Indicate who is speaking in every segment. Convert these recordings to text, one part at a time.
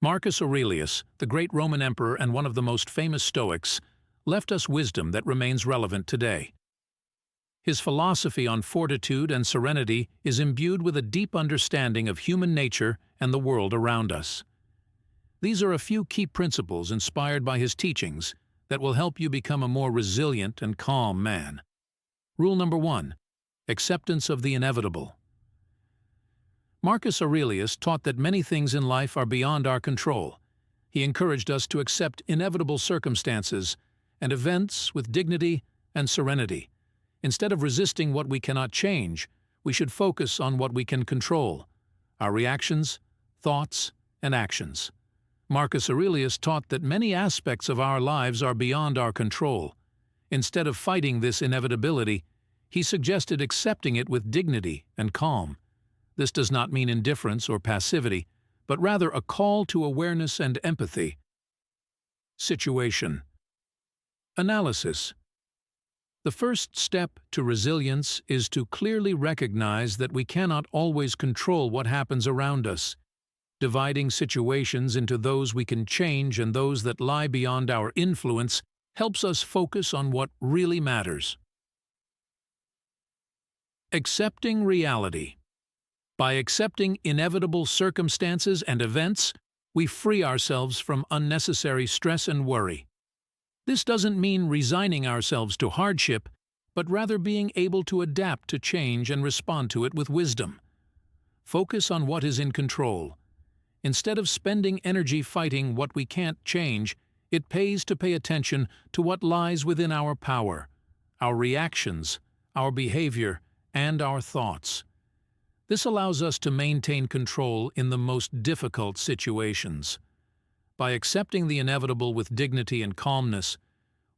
Speaker 1: Marcus Aurelius, the great Roman emperor and one of the most famous Stoics, left us wisdom that remains relevant today. His philosophy on fortitude and serenity is imbued with a deep understanding of human nature and the world around us. These are a few key principles inspired by his teachings that will help you become a more resilient and calm man. Rule number 1. Acceptance of the inevitable. Marcus Aurelius taught that many things in life are beyond our control. He encouraged us to accept inevitable circumstances and events with dignity and serenity. Instead of resisting what we cannot change, we should focus on what we can control: our reactions, thoughts, and actions. Marcus Aurelius taught that many aspects of our lives are beyond our control. Instead of fighting this inevitability, he suggested accepting it with dignity and calm. This does not mean indifference or passivity, but rather a call to awareness and empathy. Situation. Analysis. The first step to resilience is to clearly recognize that we cannot always control what happens around us. Dividing situations into those we can change and those that lie beyond our influence helps us focus on what really matters. Accepting reality. By accepting inevitable circumstances and events, we free ourselves from unnecessary stress and worry. This doesn't mean resigning ourselves to hardship, but rather being able to adapt to change and respond to it with wisdom. Focus on what is in control. Instead of spending energy fighting what we can't change, it pays to pay attention to what lies within our power, our reactions, our behavior, and our thoughts. This allows us to maintain control in the most difficult situations. By accepting the inevitable with dignity and calmness,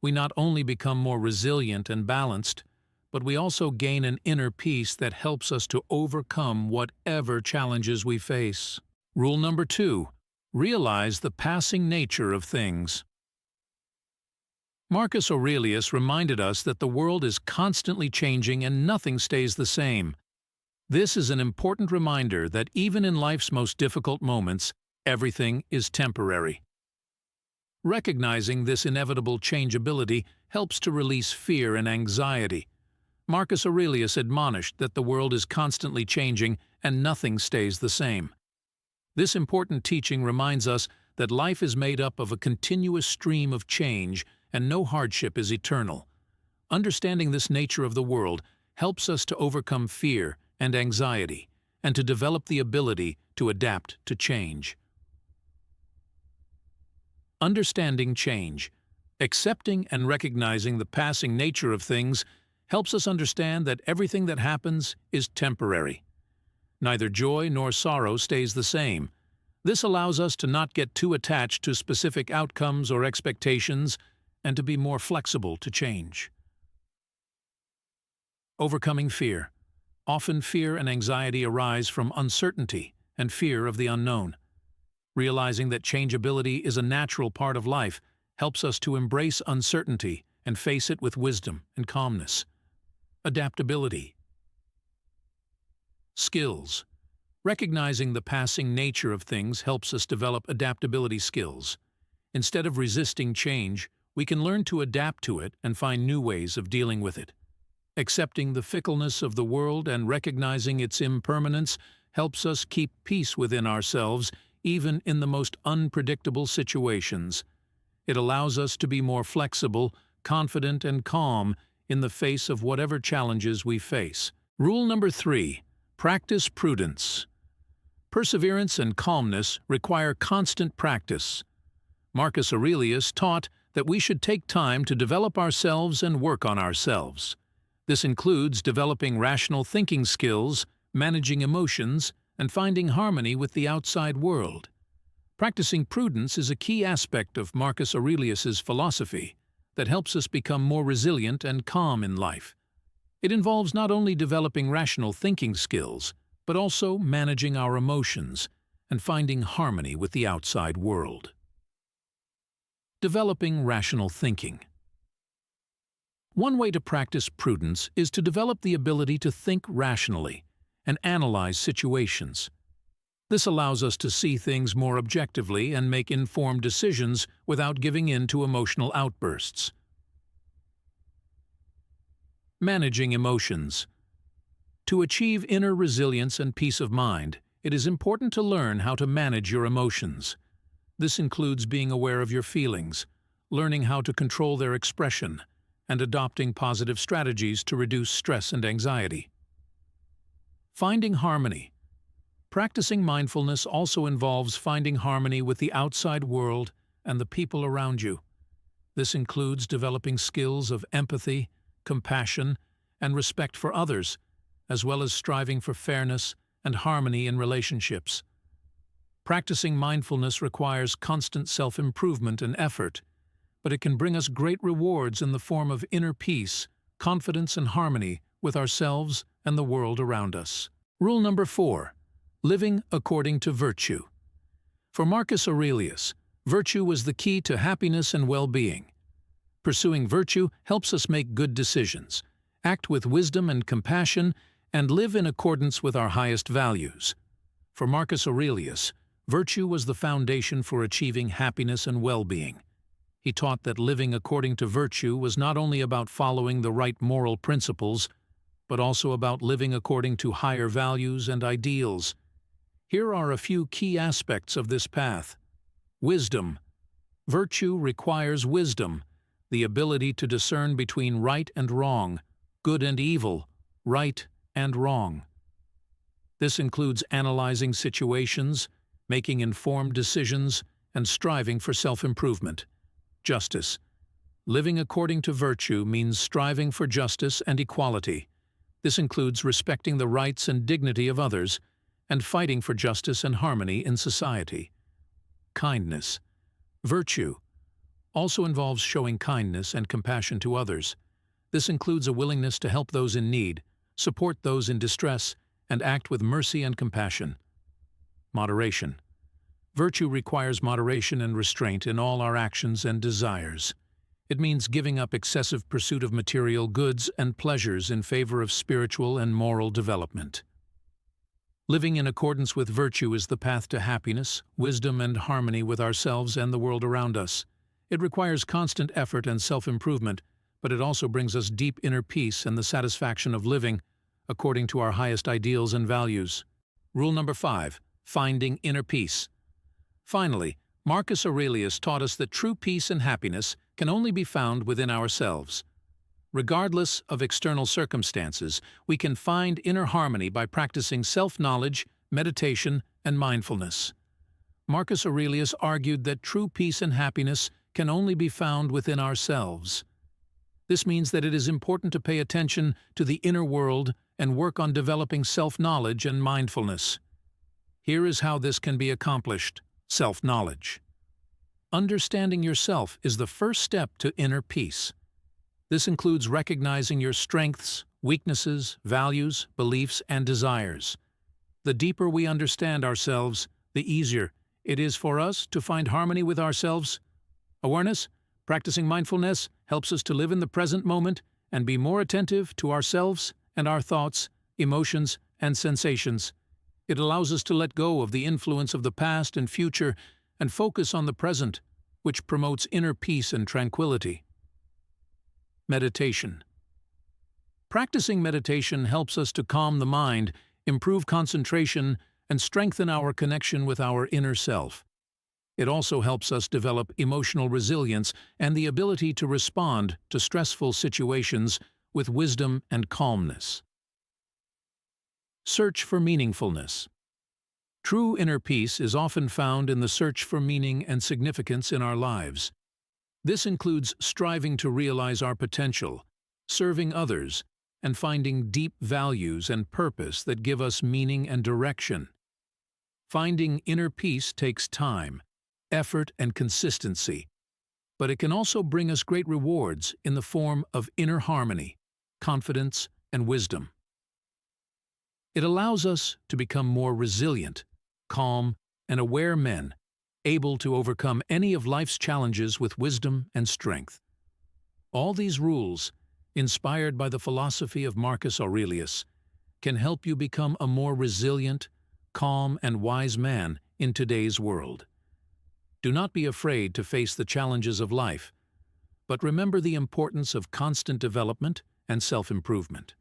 Speaker 1: we not only become more resilient and balanced, but we also gain an inner peace that helps us to overcome whatever challenges we face. Rule number 2. Realize the passing nature of things. Marcus Aurelius reminded us that the world is constantly changing and nothing stays the same. This is an important reminder that even in life's most difficult moments, everything is temporary. Recognizing this inevitable changeability helps to release fear and anxiety. Marcus Aurelius admonished that the world is constantly changing and nothing stays the same. This important teaching reminds us that life is made up of a continuous stream of change and no hardship is eternal. Understanding this nature of the world helps us to overcome fear and anxiety, and to develop the ability to adapt to change. Understanding change. Accepting and recognizing the passing nature of things helps us understand that everything that happens is temporary. Neither joy nor sorrow stays the same. This allows us to not get too attached to specific outcomes or expectations and to be more flexible to change. Overcoming fear. Often fear and anxiety arise from uncertainty and fear of the unknown. Realizing that changeability is a natural part of life helps us to embrace uncertainty and face it with wisdom and calmness. Adaptability. Skills. Recognizing the passing nature of things helps us develop adaptability skills. Instead of resisting change, we can learn to adapt to it and find new ways of dealing with it. Accepting the fickleness of the world and recognizing its impermanence helps us keep peace within ourselves even in the most unpredictable situations. It allows us to be more flexible, confident, and calm in the face of whatever challenges we face. Rule number 3. Practice prudence. Perseverance and calmness require constant practice. Marcus Aurelius taught that we should take time to develop ourselves and work on ourselves. This includes developing rational thinking skills, managing emotions, and finding harmony with the outside world. Practicing prudence is a key aspect of Marcus Aurelius's philosophy that helps us become more resilient and calm in life. It involves not only developing rational thinking skills, but also managing our emotions and finding harmony with the outside world. Developing rational thinking. One way to practice prudence is to develop the ability to think rationally and analyze situations. This allows us to see things more objectively and make informed decisions without giving in to emotional outbursts. Managing emotions. To achieve inner resilience and peace of mind, it is important to learn how to manage your emotions. This includes being aware of your feelings, learning how to control their expression, and adopting positive strategies to reduce stress and anxiety. Finding harmony. Practicing mindfulness also involves finding harmony with the outside world and the people around you. This includes developing skills of empathy, compassion, and respect for others, as well as striving for fairness and harmony in relationships. Practicing mindfulness requires constant self-improvement and effort, but it can bring us great rewards in the form of inner peace, confidence, and harmony with ourselves and the world around us. Rule number 4. Living according to virtue. For Marcus Aurelius, virtue was the key to happiness and well-being. Pursuing virtue helps us make good decisions, act with wisdom and compassion, and live in accordance with our highest values. For Marcus Aurelius, virtue was the foundation for achieving happiness and well-being. He taught that living according to virtue was not only about following the right moral principles, but also about living according to higher values and ideals. Here are a few key aspects of this path. Wisdom. Virtue requires wisdom, the ability to discern between right and wrong, good and evil, right and wrong. This includes analyzing situations, making informed decisions, and striving for self-improvement. Justice. Living according to virtue means striving for justice and equality. This includes respecting the rights and dignity of others and fighting for justice and harmony in society. Kindness. Virtue also involves showing kindness and compassion to others. This includes a willingness to help those in need, support those in distress, and act with mercy and compassion. Moderation. Virtue requires moderation and restraint in all our actions and desires. It means giving up excessive pursuit of material goods and pleasures in favor of spiritual and moral development. Living in accordance with virtue is the path to happiness, wisdom, and harmony with ourselves and the world around us. It requires constant effort and self-improvement, but it also brings us deep inner peace and the satisfaction of living according to our highest ideals and values. Rule number 5. Finding inner peace. Finally, Marcus Aurelius taught us that true peace and happiness can only be found within ourselves. Regardless of external circumstances, we can find inner harmony by practicing self-knowledge, meditation, and mindfulness. Marcus Aurelius argued that true peace and happiness can only be found within ourselves. This means that it is important to pay attention to the inner world and work on developing self-knowledge and mindfulness. Here is how this can be accomplished. Self-knowledge. Understanding yourself is the first step to inner peace. This includes recognizing your strengths, weaknesses, values, beliefs, and desires. The deeper we understand ourselves, the easier it is for us to find harmony with ourselves. Awareness, practicing mindfulness, helps us to live in the present moment and be more attentive to ourselves and our thoughts, emotions, and sensations. It allows us to let go of the influence of the past and future and focus on the present, which promotes inner peace and tranquility. Meditation. Practicing meditation helps us to calm the mind, improve concentration, and strengthen our connection with our inner self. It also helps us develop emotional resilience and the ability to respond to stressful situations with wisdom and calmness. Search for meaningfulness. True inner peace is often found in the search for meaning and significance in our lives. This includes striving to realize our potential, serving others, and finding deep values and purpose that give us meaning and direction. Finding inner peace takes time, effort, and consistency, but it can also bring us great rewards in the form of inner harmony, confidence, and wisdom. It allows us to become more resilient, calm, and aware men, able to overcome any of life's challenges with wisdom and strength. All these rules, inspired by the philosophy of Marcus Aurelius, can help you become a more resilient, calm, and wise man in today's world. Do not be afraid to face the challenges of life, but remember the importance of constant development and self-improvement.